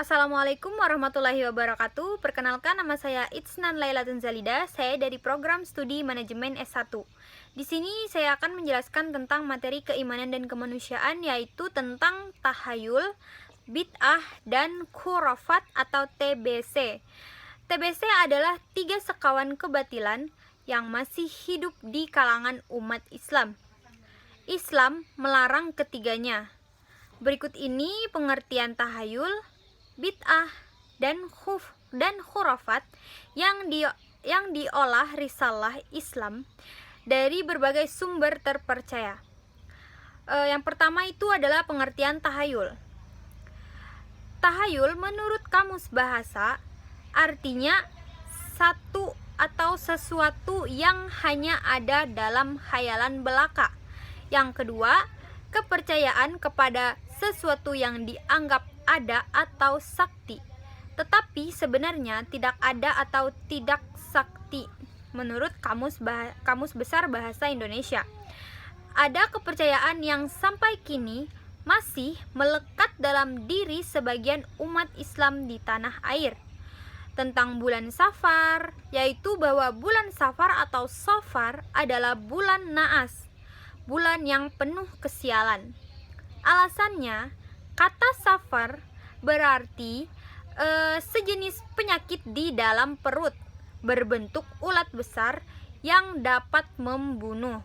Assalamualaikum warahmatullahi wabarakatuh. Perkenalkan, nama saya Itsnan Lailatun Zalida. Saya dari program studi manajemen S1. Di sini saya akan menjelaskan tentang materi keimanan dan kemanusiaan, yaitu tentang tahayul, bid'ah, dan khurafat atau TBC. TBC adalah 3 sekawan kebatilan yang masih hidup di kalangan umat Islam. Islam melarang ketiganya. Berikut ini pengertian tahayul, bid'ah, dan khurafat yang diolah Risalah Islam dari berbagai sumber terpercaya. Yang pertama itu adalah pengertian tahayul. Tahayul menurut Kamus Bahasa artinya satu atau sesuatu yang hanya ada dalam khayalan belaka. Yang kedua, kepercayaan kepada sesuatu yang dianggap ada atau sakti, tetapi sebenarnya tidak ada atau tidak sakti menurut Kamus Besar Bahasa Indonesia. Ada kepercayaan yang sampai kini masih melekat dalam diri sebagian umat Islam di tanah air tentang bulan Safar, yaitu bahwa bulan Safar atau Safar adalah bulan naas, bulan yang penuh kesialan. Alasannya, kata Safar berarti sejenis penyakit di dalam perut berbentuk ulat besar yang dapat membunuh.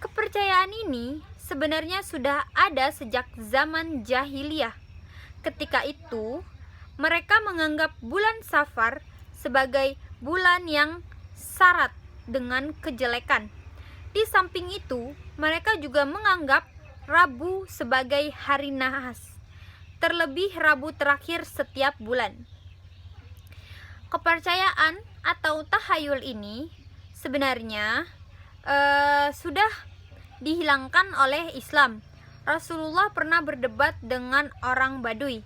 Kepercayaan ini sebenarnya sudah ada sejak zaman jahiliyah. Ketika itu, mereka menganggap bulan Safar sebagai bulan yang syarat dengan kejelekan. Di samping itu, mereka juga menganggap Rabu sebagai hari nahas, terlebih Rabu terakhir setiap bulan. Kepercayaan atau tahayul ini sebenarnya sudah dihilangkan oleh Islam. Rasulullah pernah berdebat dengan orang Baduy.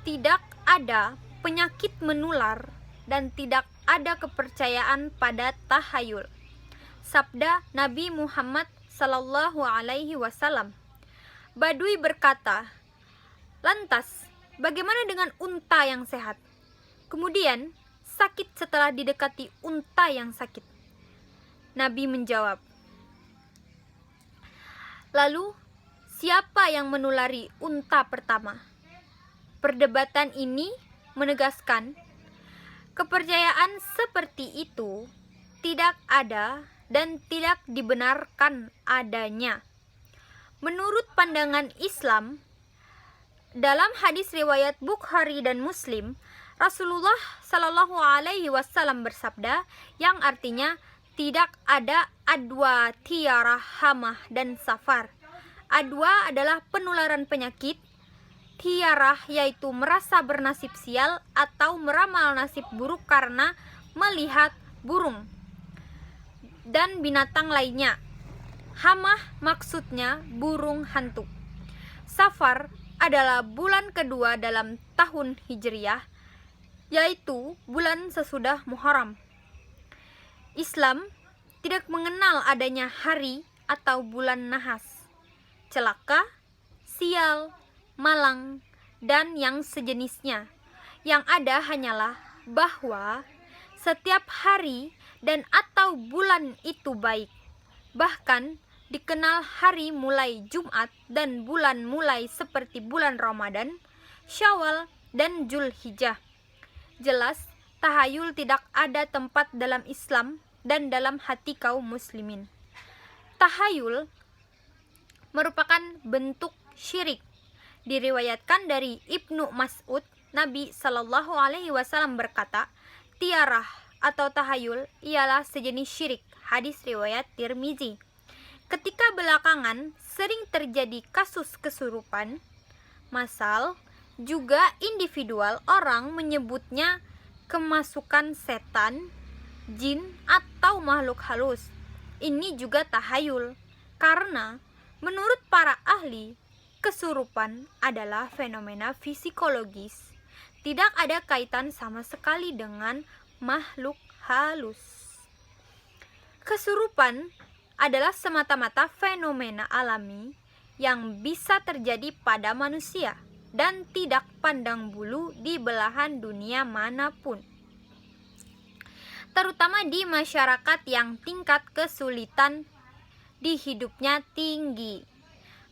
Tidak ada penyakit menular dan tidak ada kepercayaan pada tahayul. Sabda Nabi Muhammad Sallallahu Alaihi Wasallam. Baduy berkata, "Lantas, bagaimana dengan unta yang sehat? Kemudian, sakit setelah didekati unta yang sakit." Nabi menjawab, "Lalu, siapa yang menulari unta pertama?" Perdebatan ini menegaskan kepercayaan seperti itu tidak ada dan tidak dibenarkan adanya. Menurut pandangan Islam, dalam hadis riwayat Bukhari dan Muslim, Rasulullah Shallallahu Alaihi Wasallam bersabda yang artinya tidak ada adwa, tiarah, hamah, dan safar. Adwa adalah penularan penyakit, tiarah yaitu merasa bernasib sial atau meramal nasib buruk karena melihat burung dan binatang lainnya. Hamah maksudnya burung hantu. Safar adalah bulan kedua dalam tahun Hijriyah, yaitu bulan sesudah Muharram. Islam tidak mengenal adanya hari atau bulan nahas, celaka, sial, malang, dan yang sejenisnya. Yang ada hanyalah bahwa setiap hari dan atau bulan itu baik. Bahkan dikenal hari mulai Jumat dan bulan mulai seperti bulan Ramadan, Syawal, dan Zulhijjah. Jelas, tahayul tidak ada tempat dalam Islam dan dalam hati kaum muslimin. Tahayul merupakan bentuk syirik. Diriwayatkan dari Ibnu Mas'ud, Nabi Shallallahu Alaihi Wasallam berkata, "Tiarah atau tahayul ialah sejenis syirik." Hadis riwayat Tirmizi. Ketika belakangan sering terjadi kasus kesurupan massal, juga individual orang menyebutnya kemasukan setan, jin, atau makhluk halus. Ini juga tahayul, karena menurut para ahli, kesurupan adalah fenomena psikologis. Tidak ada kaitan sama sekali dengan makhluk halus. Kesurupan adalah semata-mata fenomena alami yang bisa terjadi pada manusia. dan tidak pandang bulu di belahan dunia manapun, terutama di masyarakat yang tingkat kesulitan di hidupnya tinggi.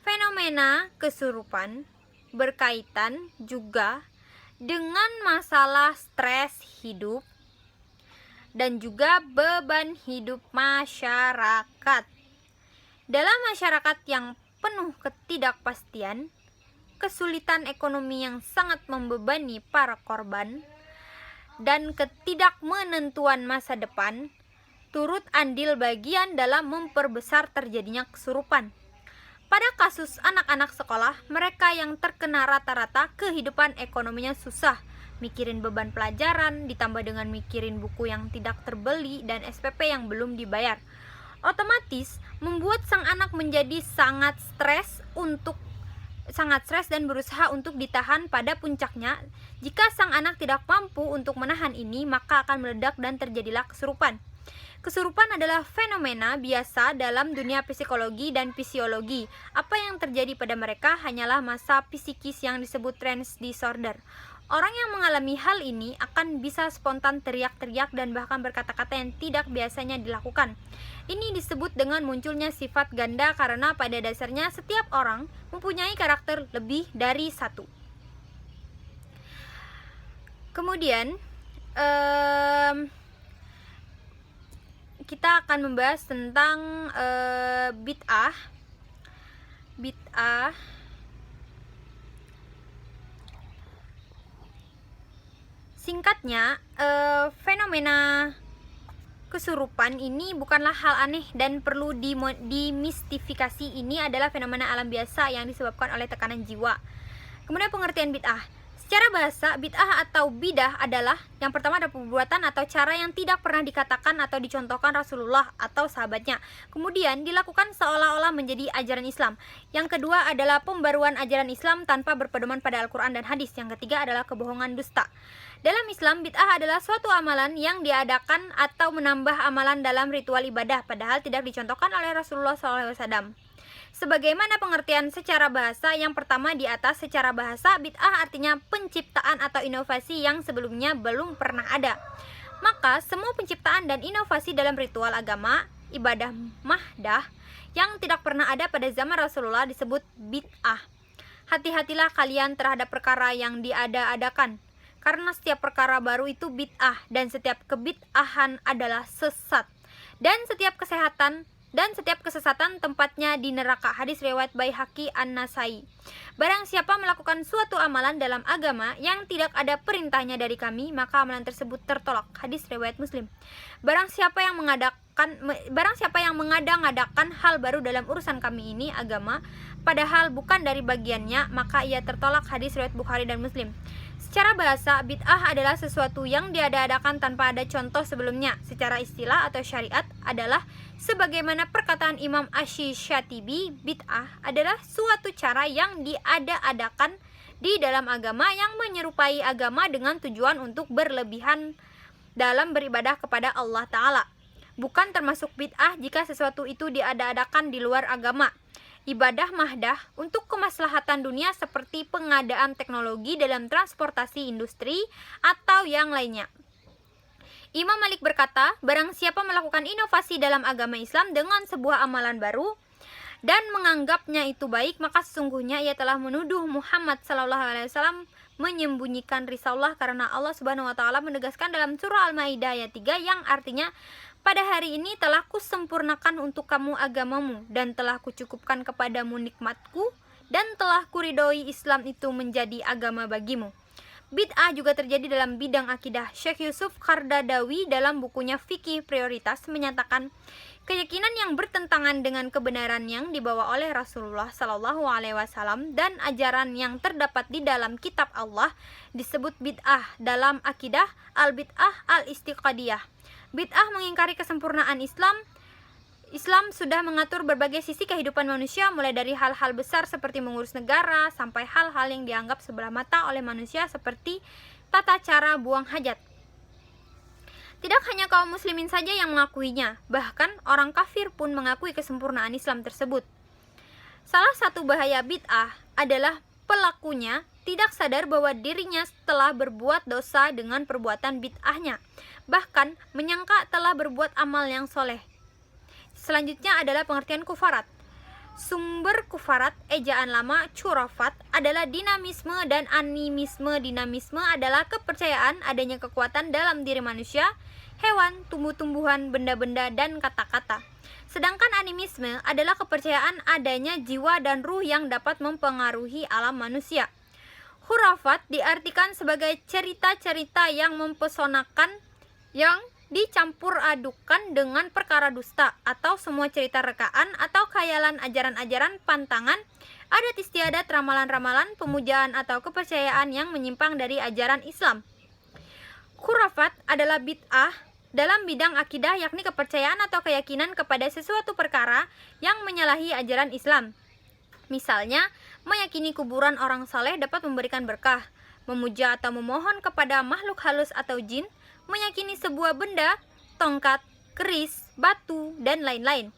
Fenomena kesurupan berkaitan juga dengan masalah stres hidup dan juga beban hidup masyarakat. Dalam masyarakat yang penuh ketidakpastian, kesulitan ekonomi yang sangat membebani para korban, dan ketidakmenentuan masa depan turut andil bagian dalam memperbesar terjadinya kesurupan. Pada kasus anak-anak sekolah, mereka yang terkena rata-rata kehidupan ekonominya susah, mikirin beban pelajaran, ditambah dengan mikirin buku yang tidak terbeli dan SPP yang belum dibayar. Otomatis membuat sang anak menjadi sangat stres dan berusaha untuk ditahan pada puncaknya. Jika sang anak tidak mampu untuk menahan ini, maka akan meledak dan terjadilah kesurupan. Kesurupan adalah fenomena biasa dalam dunia psikologi dan fisiologi. Apa yang terjadi pada mereka hanyalah masa psikis yang disebut trance disorder. Orang yang mengalami hal ini akan bisa spontan teriak-teriak dan bahkan berkata-kata yang tidak biasanya dilakukan. Ini disebut dengan munculnya sifat ganda karena pada dasarnya setiap orang mempunyai karakter lebih dari satu. Kemudian kita akan membahas tentang bid'ah. Singkatnya, fenomena kesurupan ini bukanlah hal aneh dan perlu dimistifikasi. Ini adalah fenomena alam biasa yang disebabkan oleh tekanan jiwa. Kemudian pengertian bid'ah. Secara bahasa, bid'ah atau bidah adalah yang pertama ada perbuatan atau cara yang tidak pernah dikatakan atau dicontohkan Rasulullah atau sahabatnya, kemudian dilakukan seolah-olah menjadi ajaran Islam. Yang kedua adalah pembaruan ajaran Islam tanpa berpedoman pada Al-Quran dan hadis. Yang ketiga adalah kebohongan dusta. Dalam Islam, bid'ah adalah suatu amalan yang diadakan atau menambah amalan dalam ritual ibadah, padahal tidak dicontohkan oleh Rasulullah SAW. Sebagaimana pengertian secara bahasa yang pertama di atas, secara bahasa bid'ah artinya penciptaan atau inovasi yang sebelumnya belum pernah ada. Maka semua penciptaan dan inovasi dalam ritual agama, ibadah mahdah yang tidak pernah ada pada zaman Rasulullah disebut bid'ah. Hati-hatilah kalian terhadap perkara yang diada-adakan, karena setiap perkara baru itu bid'ah dan setiap kebid'ahan adalah sesat. Dan setiap kesesatan tempatnya di neraka. Hadis riwayat Baihaqi An-Nasai. Barang siapa melakukan suatu amalan dalam agama yang tidak ada perintahnya dari kami, maka amalan tersebut tertolak. Hadis riwayat Muslim. Barang siapa yang mengada-ngadakan hal baru dalam urusan kami ini agama, padahal bukan dari bagiannya, maka ia tertolak. Hadis riwayat Bukhari dan Muslim. Secara bahasa, bid'ah adalah sesuatu yang diada-adakan tanpa ada contoh sebelumnya. Secara istilah atau syariat adalah sebagaimana perkataan Imam Asy-Syatibi, bid'ah adalah suatu cara yang diada-adakan di dalam agama yang menyerupai agama dengan tujuan untuk berlebihan dalam beribadah kepada Allah Ta'ala. Bukan termasuk bid'ah jika sesuatu itu diada-adakan di luar agama. Ibadah mahdah untuk kemaslahatan dunia seperti pengadaan teknologi dalam transportasi industri atau yang lainnya. Imam Malik berkata, barang siapa melakukan inovasi dalam agama Islam dengan sebuah amalan baru dan menganggapnya itu baik, maka sesungguhnya ia telah menuduh Muhammad SAW menyembunyikan risalah, karena Allah Subhanahu wa taala menegaskan dalam surah Al-Maidah ayat 3 yang artinya, pada hari ini telah kusempurnakan untuk kamu agamamu dan telah kucukupkan kepadamu nikmatku dan telah kuridhoi Islam itu menjadi agama bagimu. Bid'ah juga terjadi dalam bidang akidah. Syekh Yusuf Kardadawi dalam bukunya Fikih Prioritas menyatakan, keyakinan yang bertentangan dengan kebenaran yang dibawa oleh Rasulullah SAW dan ajaran yang terdapat di dalam kitab Allah disebut bid'ah dalam akidah al-bid'ah al-istiqadiyah. Bid'ah mengingkari kesempurnaan Islam. Islam sudah mengatur berbagai sisi kehidupan manusia, mulai dari hal-hal besar seperti mengurus negara sampai hal-hal yang dianggap sebelah mata oleh manusia seperti tata cara buang hajat. Tidak hanya kaum muslimin saja yang mengakuinya, bahkan orang kafir pun mengakui kesempurnaan Islam tersebut. Salah satu bahaya bid'ah adalah pelakunya tidak sadar bahwa dirinya telah berbuat dosa dengan perbuatan bid'ahnya, bahkan menyangka telah berbuat amal yang soleh. Selanjutnya adalah pengertian kufarat. Sumber kufarat, ejaan lama curafat, adalah dinamisme dan animisme. Dinamisme adalah kepercayaan adanya kekuatan dalam diri manusia, hewan, tumbuh-tumbuhan, benda-benda, dan kata-kata. Sedangkan animisme adalah kepercayaan adanya jiwa dan ruh yang dapat mempengaruhi alam manusia. Khurafat diartikan sebagai cerita-cerita yang mempesonakan yang dicampur adukan dengan perkara dusta, atau semua cerita rekaan atau khayalan, ajaran-ajaran pantangan, adat istiadat, ramalan-ramalan, pemujaan atau kepercayaan yang menyimpang dari ajaran Islam. Khurafat adalah bid'ah dalam bidang akidah, yakni kepercayaan atau keyakinan kepada sesuatu perkara yang menyalahi ajaran Islam. Misalnya, meyakini kuburan orang saleh dapat memberikan berkah, memuja atau memohon kepada makhluk halus atau jin, meyakini sebuah benda, tongkat, keris, batu, dan lain-lain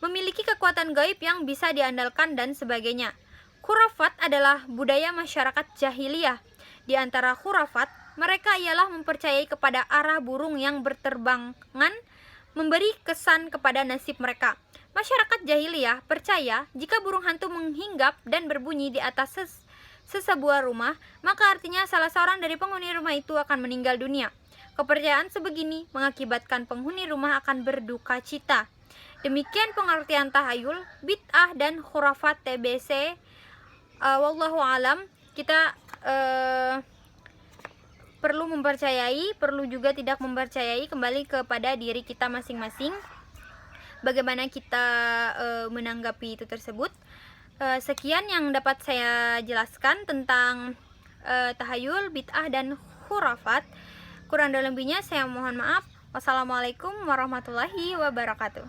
memiliki kekuatan gaib yang bisa diandalkan dan sebagainya. Khurafat adalah budaya masyarakat jahiliyah. Di antara khurafat, mereka ialah mempercayai kepada arah burung yang berterbangan, memberi kesan kepada nasib mereka. Masyarakat jahiliyah percaya jika burung hantu menghinggap dan berbunyi di atas sesebuah rumah, maka artinya salah seorang dari penghuni rumah itu akan meninggal dunia. Kepercayaan sebegini mengakibatkan penghuni rumah akan berduka cita. Demikian pengertian tahayul, bid'ah, dan khurafat TBC. Wallahu alam. Kita perlu mempercayai, perlu juga tidak mempercayai, kembali kepada diri kita masing-masing. Bagaimana kita menanggapi itu tersebut. Sekian yang dapat saya jelaskan tentang tahayul, bid'ah, dan khurafat. Kurang dan lebihnya saya mohon maaf. Wassalamualaikum warahmatullahi wabarakatuh.